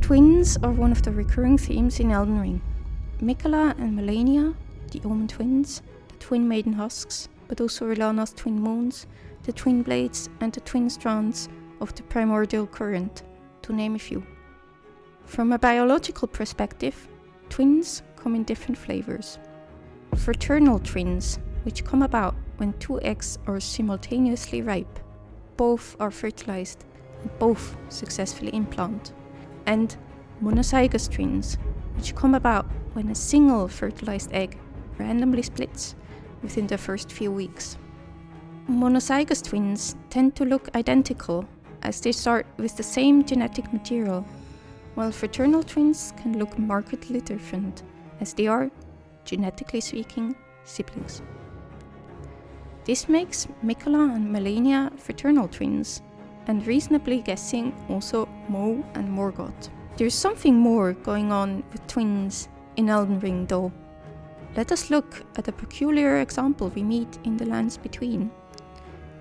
Twins are one of the recurring themes in Elden Ring. Miquella and Melania, the Omen twins, the twin maiden husks, but also Ilana's twin moons, the twin blades and the twin strands of the primordial current, to name a few. From a biological perspective, twins come in different flavors. Fraternal twins, which come about when two eggs are simultaneously ripe, both are fertilized and both successfully implant. And monozygous twins, which come about when a single fertilized egg randomly splits within the first few weeks. Monozygous twins tend to look identical as they start with the same genetic material, while fraternal twins can look markedly different as they are, genetically speaking, siblings. This makes Miquella and Melania fraternal twins, and reasonably guessing also Mo and Morgoth. There's something more going on with twins in Elden Ring though. Let us look at a peculiar example we meet in the lands between.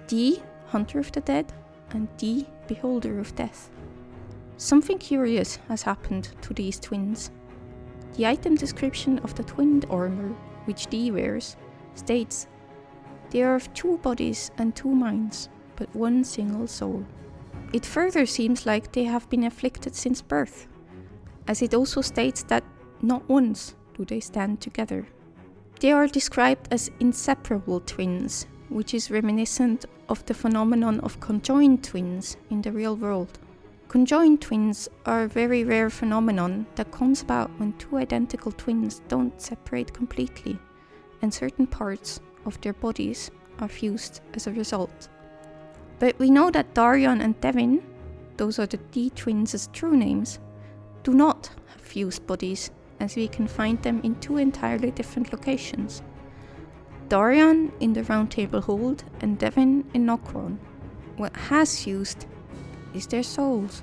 The Hunter of the Dead and the Beholder of Death. Something curious has happened to these twins. The item description of the twinned armor, which Dee wears, states, "They are of two bodies and two minds, but one single soul." It further seems like they have been afflicted since birth, as it also states that not once do they stand together. They are described as inseparable twins, which is reminiscent of the phenomenon of conjoined twins in the real world. Conjoined twins are a very rare phenomenon that comes about when two identical twins don't separate completely, and certain parts of their bodies are fused as a result. But we know that Darion and Devin, those are the D twins' true names, do not have fused bodies, as we can find them in two entirely different locations. Darion in the Round Table Hold and Devin in Nokron. What has fused is their souls.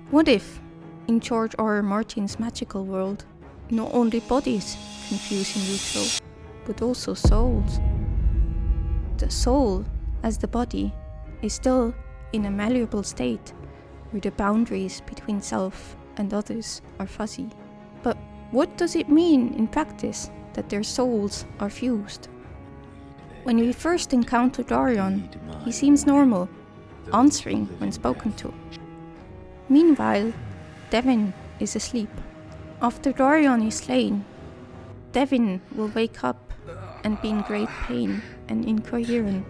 What if, in George R.R. Martin's magical world, not only bodies can fuse in utero, but also souls? The soul, as the body, is still in a malleable state where the boundaries between self and others are fuzzy. But what does it mean in practice that their souls are fused? When we first encounter Darion, he seems normal, answering when spoken to. Meanwhile, Devin is asleep. After Darion is slain, Devin will wake up and be in great pain and incoherent,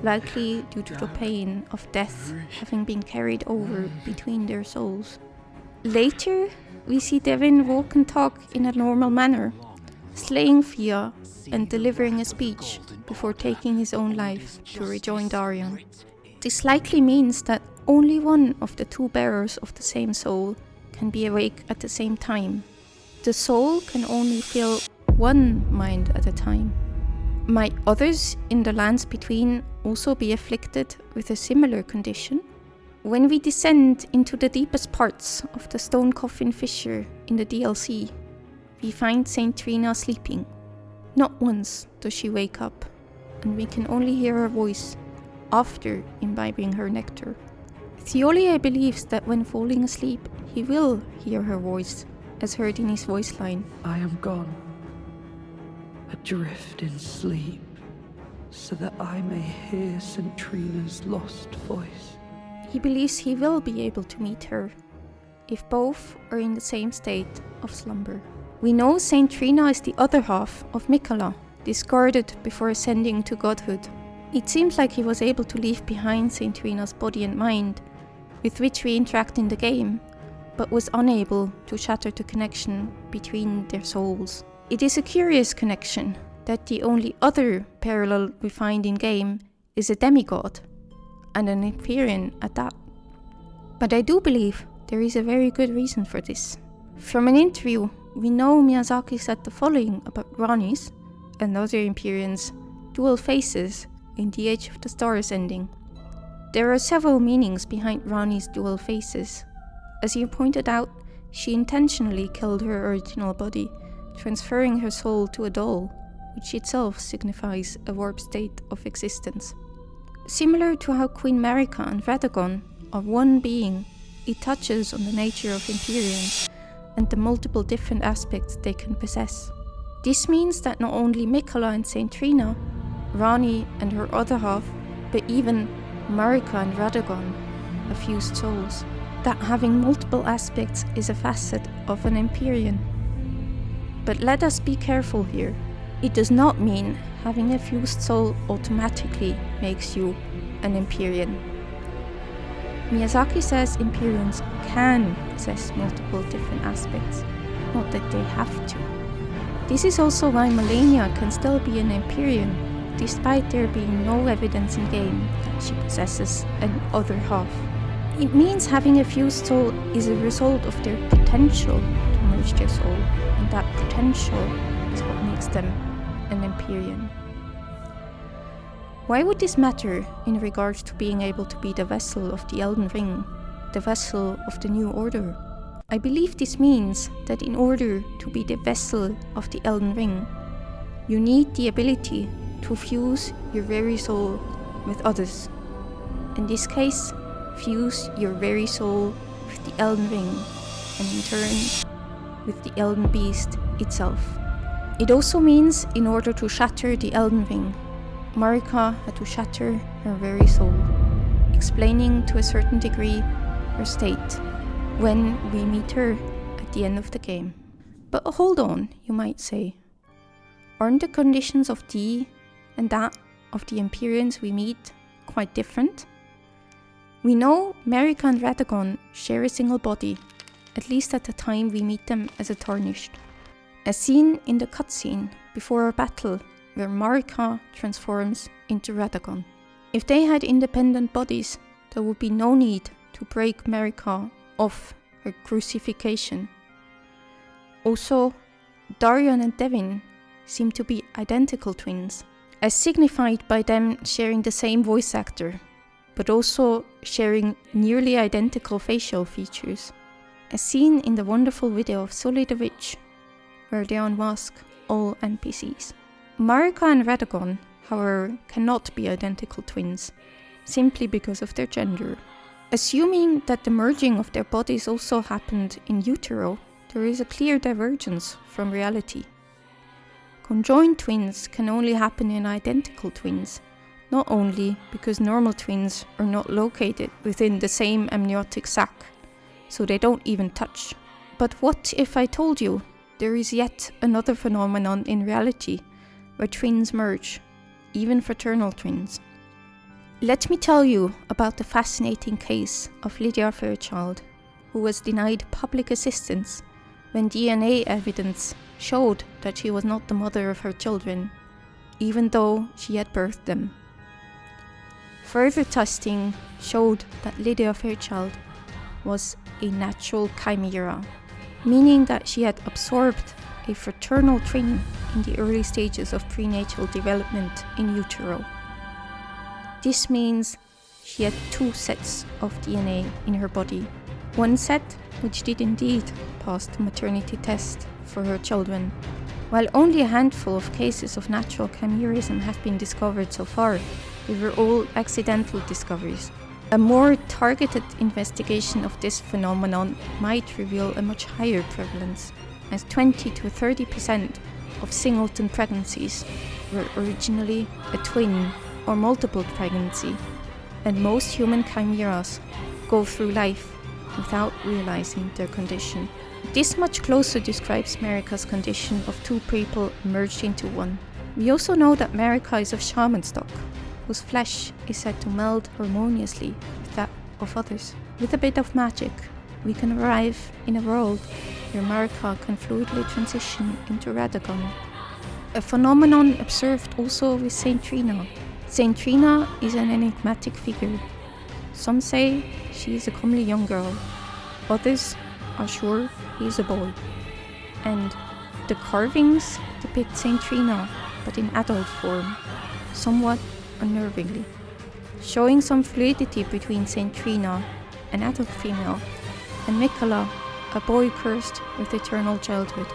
likely due to the pain of death having been carried over between their souls. Later, we see Devin walk and talk in a normal manner, slaying Fia and delivering a speech before taking his own life to rejoin Darion. This likely means that only one of the two bearers of the same soul can be awake at the same time. The soul can only fill one mind at a time. Might others in the lands between also be afflicted with a similar condition? When we descend into the deepest parts of the Stone Coffin Fissure in the DLC, we find Saint Trina sleeping. Not once does she wake up, and we can only hear her voice after imbibing her nectar. Theolia believes that when falling asleep, he will hear her voice, as heard in his voice line, "I am gone, adrift in sleep, so that I may hear St. Trina's lost voice." He believes he will be able to meet her, if both are in the same state of slumber. We know Saint Trina is the other half of Miquella, discarded before ascending to godhood. It seems like he was able to leave behind Saint Trina's body and mind, with which we interact in the game, but was unable to shatter the connection between their souls. It is a curious connection that the only other parallel we find in game is a demigod, and an Empyrean at that. But I do believe there is a very good reason for this. From an interview, we know Miyazaki said the following about Rani's, and other Empyreans' dual faces in The Age of the Stars ending. There are several meanings behind Rani's dual faces. As you pointed out, she intentionally killed her original body, transferring her soul to a doll, which itself signifies a warped state of existence. Similar to how Queen Marika and Radagon are one being, it touches on the nature of Empyreans and the multiple different aspects they can possess. This means that not only Miquella and Saint Trina, Rani and her other half, but even Marika and Radagon are fused souls. That having multiple aspects is a facet of an Empyrean. But let us be careful here. It does not mean having a fused soul automatically makes you an Empyrean. Miyazaki says Empyreans can possess multiple different aspects, not that they have to. This is also why Malenia can still be an Empyrean, despite there being no evidence in game that she possesses an other half. It means having a fused soul is a result of their potential to merge their soul, and that potential is what makes them an Empyrean. Why would this matter in regards to being able to be the vessel of the Elden Ring, the vessel of the New Order? I believe this means that in order to be the vessel of the Elden Ring, you need the ability to fuse your very soul with others. In this case, fuse your very soul with the Elden Ring, and in turn, with the Elden Beast itself. It also means in order to shatter the Elden Ring, Marika had to shatter her very soul, explaining to a certain degree her state when we meet her at the end of the game. But hold on, you might say. Aren't the conditions of thee and that of the Empyreans we meet quite different? We know Marika and Radagon share a single body, at least at the time we meet them as a Tarnished. As seen in the cutscene before our battle, where Marika transforms into Radagon. If they had independent bodies, there would be no need to break Marika of her crucifixion. Also, Darion and Devin seem to be identical twins, as signified by them sharing the same voice actor, but also sharing nearly identical facial features, as seen in the wonderful video of Sully the Witch, where they unmask all NPCs. Marika and Radagon, however, cannot be identical twins, simply because of their gender. Assuming that the merging of their bodies also happened in utero, there is a clear divergence from reality. Conjoined twins can only happen in identical twins, not only because normal twins are not located within the same amniotic sac, so they don't even touch. But what if I told you there is yet another phenomenon in reality where twins merge, even fraternal twins? Let me tell you about the fascinating case of Lydia Fairchild, who was denied public assistance when DNA evidence showed that she was not the mother of her children, even though she had birthed them. Further testing showed that Lydia Fairchild was a natural chimera, meaning that she had absorbed a fraternal twin in the early stages of prenatal development in utero. This means she had 2 sets of DNA in her body. One set which did indeed pass the maternity test for her children, while only a handful of cases of natural chimerism have been discovered so far. They were all accidental discoveries. A more targeted investigation of this phenomenon might reveal a much higher prevalence, as 20 to 30% of singleton pregnancies were originally a twin or multiple pregnancy, and most human chimeras go through life without realizing their condition. This much closer describes Marika's condition of 2 people merged into one. We also know that Marika is of shaman stock, whose flesh is said to meld harmoniously with that of others. With a bit of magic, we can arrive in a world where Marika can fluidly transition into Radagon. A phenomenon observed also with Saint Trina. Saint Trina is an enigmatic figure. Some say she is a comely young girl, others are sure he is a boy. And the carvings depict Saint Trina, but in adult form, somewhat unnervingly, showing some fluidity between Saint Trina, an adult female, and Miquella, a boy cursed with eternal childhood.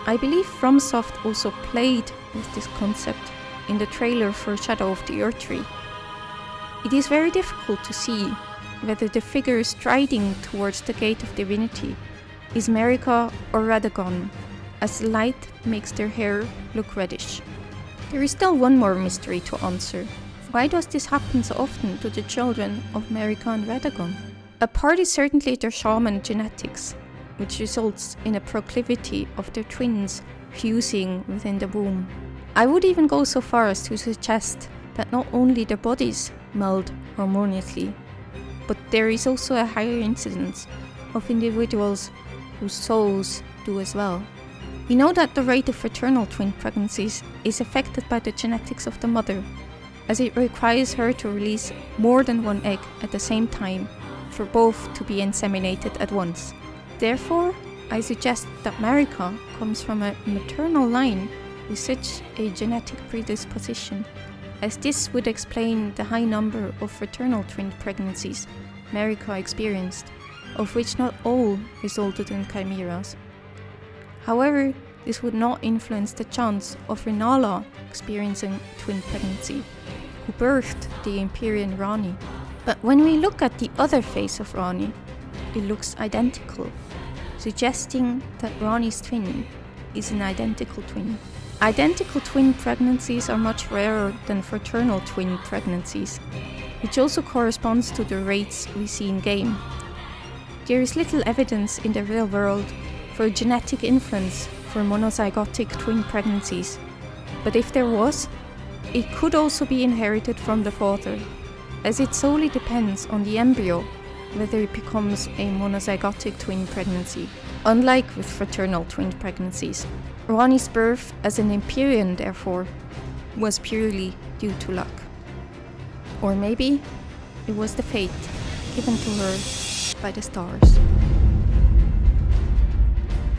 I believe FromSoft also played with this concept in the trailer for Shadow of the Earth Tree. It is very difficult to see whether the figure striding towards the gate of divinity is Marika or Radagon, as the light makes their hair look reddish. There is still one more mystery to answer. Why does this happen so often to the children of Marika and Radagon? A part is certainly their shaman genetics, which results in a proclivity of their twins fusing within the womb. I would even go so far as to suggest that not only their bodies meld harmoniously, but there is also a higher incidence of individuals whose souls do as well. We know that the rate of fraternal twin pregnancies is affected by the genetics of the mother, as it requires her to release more than one egg at the same time for both to be inseminated at once. Therefore, I suggest that Marika comes from a maternal line with such a genetic predisposition, as this would explain the high number of fraternal twin pregnancies Marika experienced, of which not all resulted in chimeras. However, this would not influence the chance of Renala experiencing twin pregnancy, who birthed the Empyrean Rani. But when we look at the other face of Rani, it looks identical, suggesting that Rani's twin is an identical twin. Identical twin pregnancies are much rarer than fraternal twin pregnancies, which also corresponds to the rates we see in-game. There is little evidence in the real world for genetic influence for monozygotic twin pregnancies, but if there was, it could also be inherited from the father, as it solely depends on the embryo whether it becomes a monozygotic twin pregnancy. Unlike with fraternal twin pregnancies, Rani's birth as an Empyrean, therefore, was purely due to luck. Or maybe it was the fate given to her by the stars.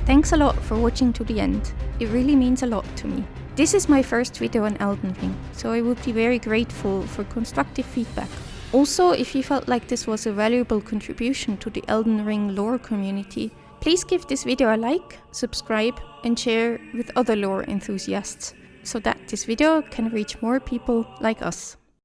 Thanks a lot for watching to the end. It really means a lot to me. This is my first video on Elden Ring, so I would be very grateful for constructive feedback. Also, if you felt like this was a valuable contribution to the Elden Ring lore community, please give this video a like, subscribe, and share with other lore enthusiasts, so that this video can reach more people like us.